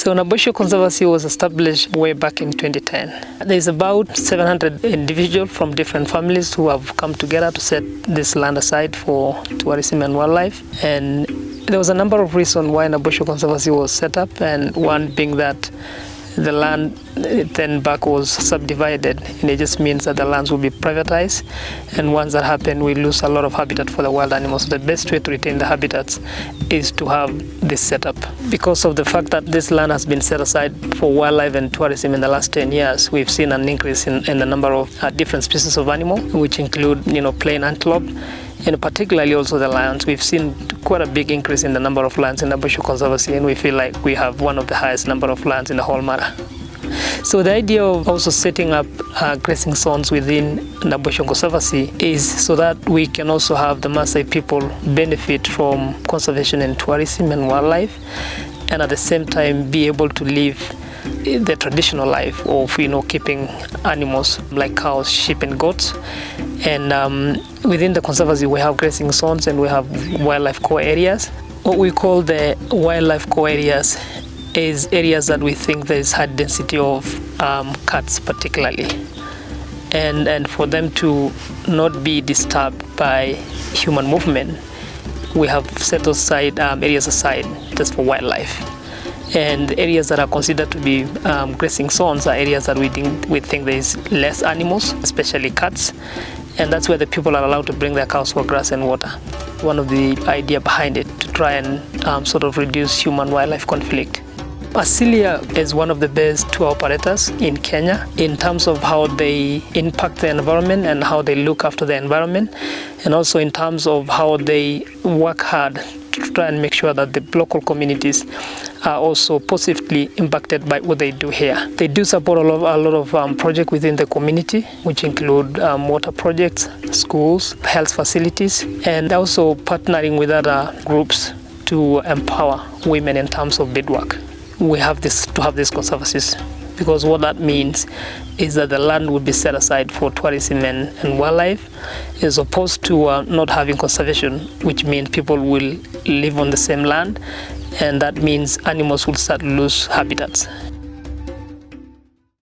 So Naboisho Conservancy was established way back in 2010. There's about 700 individuals from different families who have come together to set this land aside for tourism and wildlife. And there was a number of reasons why Naboisho Conservancy was set up, and one being that the land then back was subdivided, and it just means that the lands will be privatized, and once that happens we lose a lot of habitat for the wild animals. The best way to retain the habitats is to have this setup. Because of the fact that this land has been set aside for wildlife and tourism in the last 10 years, we've seen an increase in the number of different species of animal, which include plain antelope, and particularly also the lions. We've seen quite a big increase in the number of lions in Naboisho Conservancy, and we feel like we have one of the highest number of lions in the whole Mara. So the idea of also setting up grazing zones within Naboisho Conservancy is so that we can also have the Masai people benefit from conservation and tourism and wildlife, and at the same time be able to live the traditional life of keeping animals like cows, sheep and goats. And within the conservancy we have grazing zones and we have wildlife core areas. What we call the wildlife core areas is areas that we think there is high density of cats particularly, and for them to not be disturbed by human movement, we have set aside areas aside just for wildlife. And the areas that are considered to be grazing zones are areas that we think there is less animals, especially cats, and that's where the people are allowed to bring their cows for grass and water. One of the idea behind it to try and sort of reduce human-wildlife conflict. Asilia is one of the best tour operators in Kenya in terms of how they impact the environment and how they look after the environment, and also in terms of how they work hard to try and make sure that the local communities are also positively impacted by what they do here. They do support a lot of projects within the community, which include water projects, schools, health facilities, and also partnering with other groups to empower women in terms of beadwork. We have to have these conservancies, because what that means is that the land would be set aside for tourism and wildlife, as opposed to not having conservation, which means people will live on the same land, and that means animals will start to lose habitats.